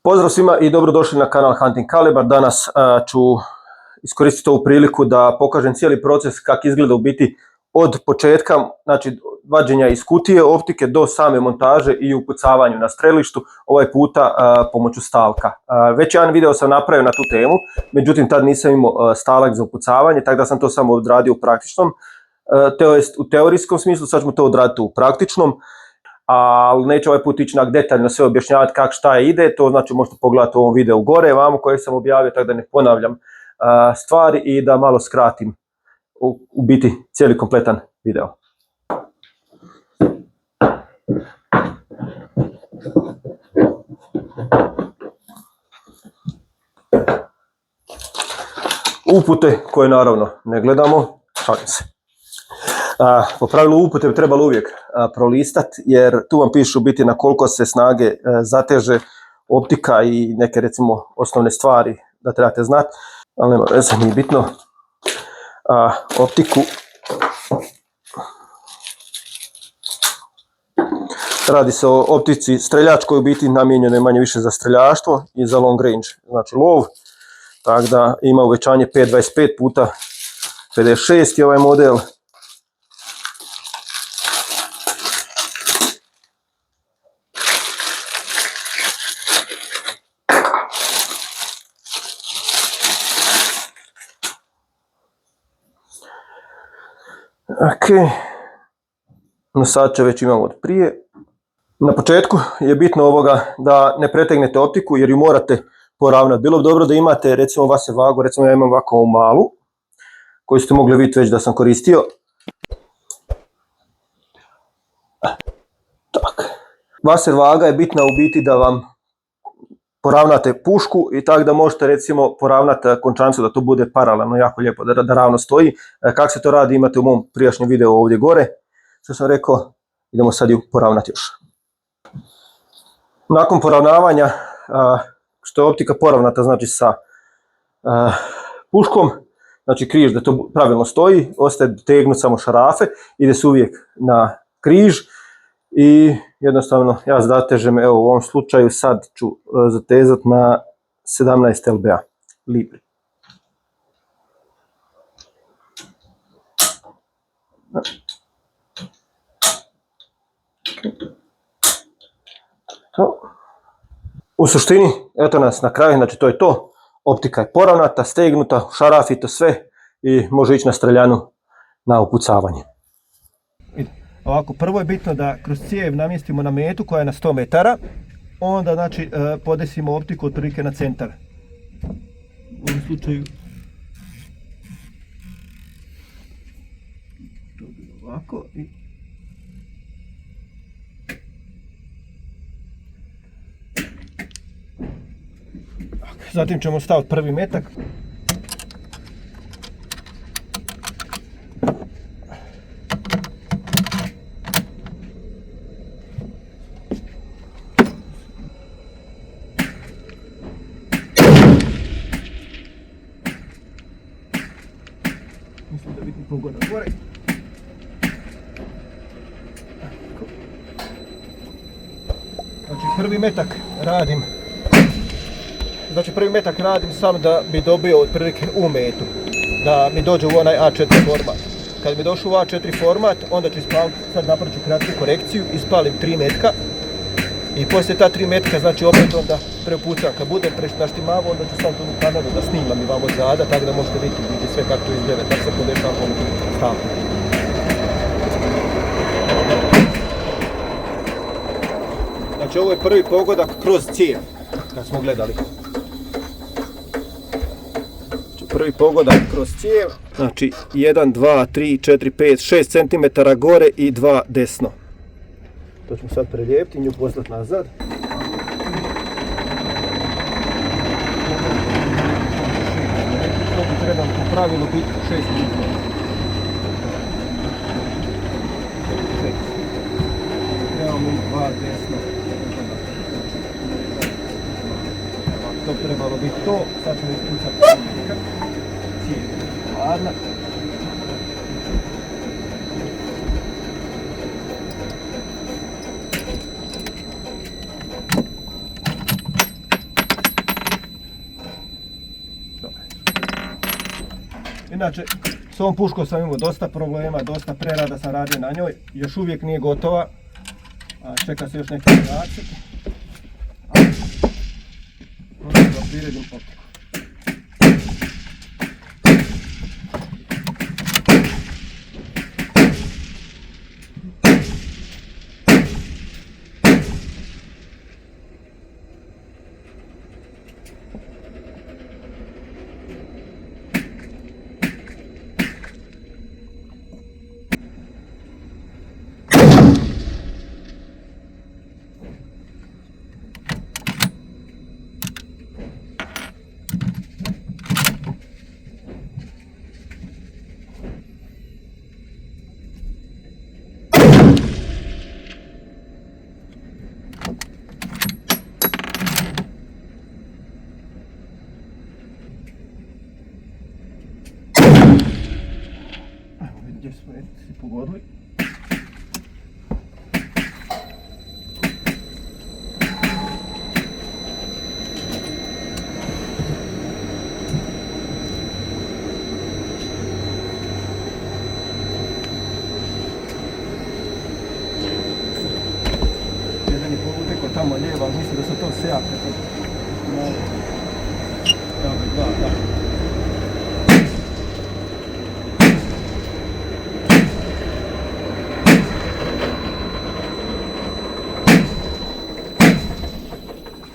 Pozdrav svima i dobrodošli na kanal Hunting Caliber. Danas ću iskoristiti ovu priliku da pokažem cijeli proces kako izgleda u biti od početka, znači vađenja iz kutije optike do same montaže i upucavanju na strelištu, ovaj puta pomoću stalka. Već jedan video sam napravio na tu temu, međutim tad nisam imao stalak za upucavanje, tako da sam to samo odradio u praktičnom, u teorijskom smislu. Sad ćemo to odraditi u praktičnom. Ali neću ovaj put ići detaljno sve objašnjavati kako šta ide, to znači možete pogledati u ovom videu gore vamo koje sam objavio, tako da ne ponavljam stvari i da malo skratim u biti cijeli kompletan video. Upute koje naravno ne gledamo, šalim se. Po pravilu upute bi trebalo uvijek prolistati, jer tu vam pišu biti na koliko se snage zateže optika i neke recimo osnovne stvari da trebate znati, ali nema veze, nije bitno. Optiku radi se o optici streljačkoj, u biti namijenjeno je manje više za streljaštvo i za long range, znači lov, tako da ima uvećanje 5.25 puta 56 je ovaj model. Ok, nosače već imamo od prije. Na početku je bitno da ne pretegnete optiku jer ju morate poravnati. Bilo bi dobro da imate recimo Vaser vagu, recimo ja imam ovako ovu malu koju ste mogli vidjeti već da sam koristio. Tak. Vaser vaga je bitna u biti da vam poravnate pušku i tako da možete recimo poravnati končancu da to bude paralelno, jako lijepo, da ravno stoji. Kako se to radi imate u mom prijašnjem videu ovdje gore. Što sam rekao, idemo sad ju poravnati još. Nakon poravnavanja, što je optika poravnata znači sa puškom, znači križ da to pravilno stoji, ostaje dotegnut samo šarafe, ide se uvijek na križ i jednostavno ja zatežem, evo u ovom slučaju sad ću zatezati na 17 lba libri. U suštini, eto nas na kraju, znači to je to. Optika je poravnata, stegnuta, šarafi to sve i može ići na streljanu na upucavanje. Ovako, prvo je bitno da kroz cijev namjestimo na metu koja je na 100 metara, onda znači podesimo optiku otprilike na centar. U ovom slučaju to bi ovako i zatim ćemo staviti prvi metak. Mislim da vidim pogoda gore. Znači prvi metak radim sam da bi dobio otprilike u metu, da mi dođe u onaj A4 format. Kad mi došao u A4 format, onda ću ispaliti, sad napravit ću kratku korekciju, ispalim 3 metka i poslije ta 3 metka, znači opet onda preupucam. Kad budem naštimavao, onda ću sam tu kameru da snimam i vam od zada, tako da možete vidjeti sve kako to izgleda, kako se podešava ovom stavku. Znači ovo je prvi pogodak kroz cijev, kad smo gledali. Prvi pogodak kroz cijev, znači 1, 2, 3, 4, 5, 6 cm gore i 2 desno. To ćemo sad prelijepiti i nju poslati nazad. To bi trebalo po pravilu biti 6 mm. Trebamo i 2 desno. To bi trebalo biti to, sad ćemo ispucati cijev. Hladna. Inače, s ovom puškom sam imao dosta problema, dosta prerada sam radio na njoj, još uvijek nije gotova. Čeka se još neki podaci. Možda da priredim optiku. Gdje smo si pogodili. Jedan je povuteko tamo lijevo, ali mislim da su to sejake. Dva, da.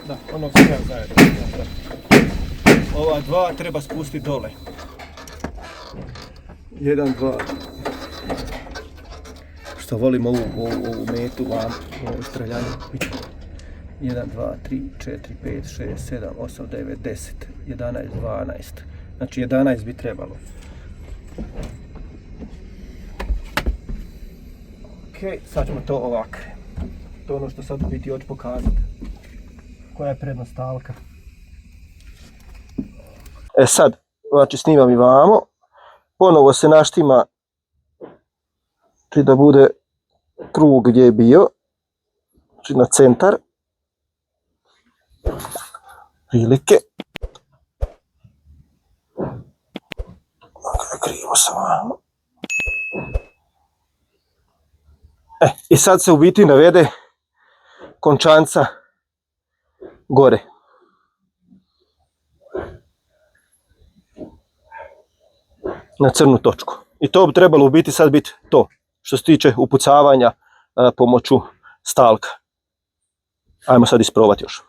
Da, ono sve zajedno. Ova dva treba spustiti dole. 1, 2. Što volim ovu metu, ovu streljanju. 1, 2, 3, 4, 5, 6, 7, 8, 9, 10, 11, 12. Znači 11 bi trebalo. Ok, sad ćemo to ovako. To je ono što sad u biti hoću pokazati. Koja je predna stalka. Sad, znači snimam i vamo. Ponovo se naštima da bude krug gdje je bio. Znači na centar. Prilike. Krivo sam vamo. I sad se u biti navede končanca gore. Na crnu točku. I to bi trebalo u biti sad biti to što se tiče upucavanja pomoću stalka. Ajmo sad isprobati još.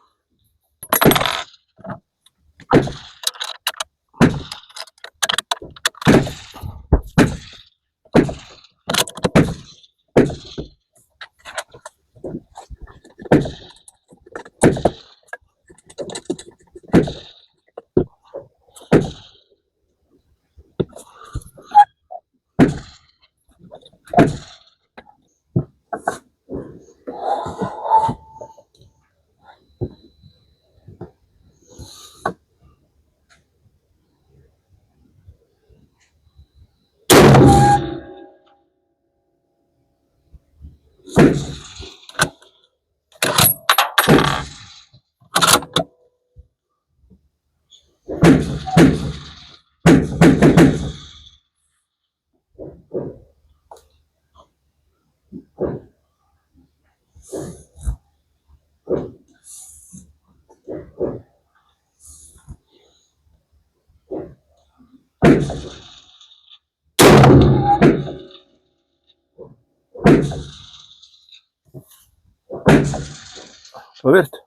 Provjerite.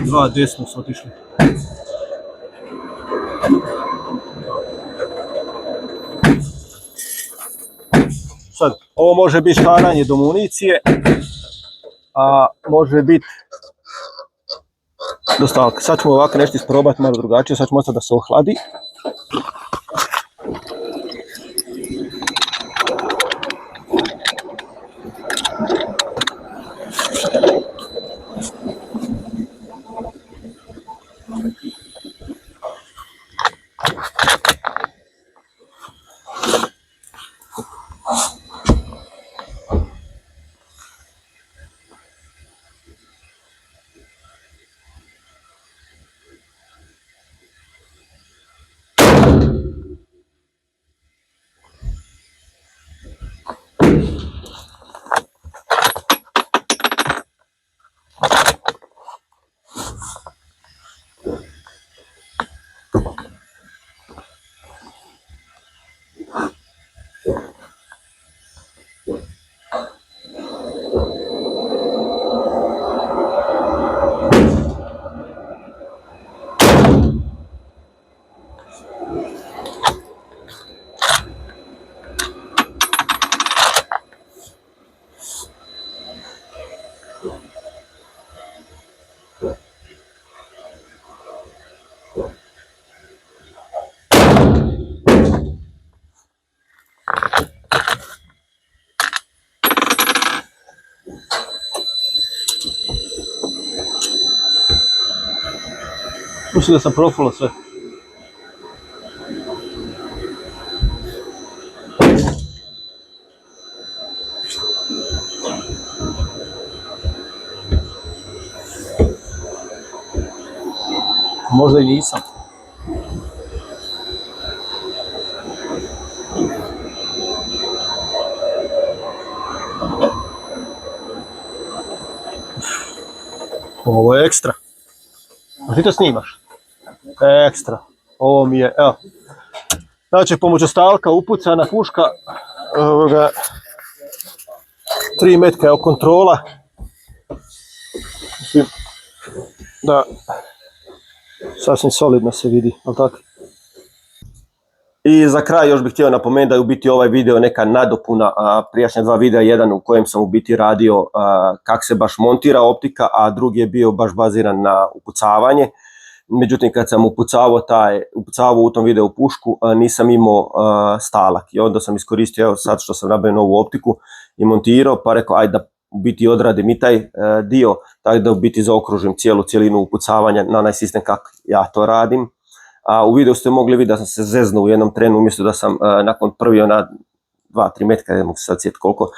Dva desno su otišli. Sad, ovo može biti šaranje do municije, a može biti do stalka. Sad ćemo ovako nešto isprobati malo drugačije, sad ćemo ostati da se ohladi. Mislim da sam profilo sve. Možda i nisam. Ovo je ekstra. A ti to snimaš? Ekstra. Ovo mi je, evo. Znači, pomoću stalka upucana puška. 3 metka je kontrola. Mislim da sasvim solidno se vidi, ali tako? I za kraj još bih htio napomenuti da je u biti ovaj video neka nadopuna prijašnja 2 videa, jedan u kojem sam u biti radio kako se baš montira optika, a drugi je bio baš baziran na upucavanje. Međutim, kad sam upucavao u tom videu pušku, nisam imao stalak i onda sam iskoristio, evo sad što sam nabavio novu optiku i montirao, pa rekao ajde da u biti odradim i taj dio, tako da u biti zaokružim cijelu cjelinu upucavanja na onaj sistem kako ja to radim. A u videu ste mogli vidjeti da sam se zeznuo u jednom trenu, umjesto da sam nakon prvi ona 2-3 metka, ne mogu se sad sjetiti koliko,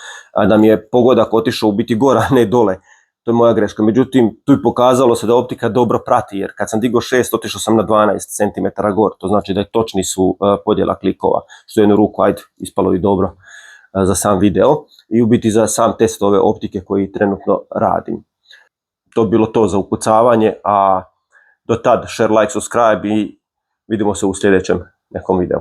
da mi je pogodak otišao u biti gora, a ne dole. To je moja greška. Međutim, tu je pokazalo se da optika dobro prati, jer kad sam digao 6, otišao sam na 12 cm gore. To znači da točni su podjela klikova, što je jednu ruku, ajde, ispalo i dobro za sam video i u biti za sam test ove optike koji trenutno radim. To bi bilo to za upucavanje, a do tad share, like, subscribe i vidimo se u sljedećem nekom videu.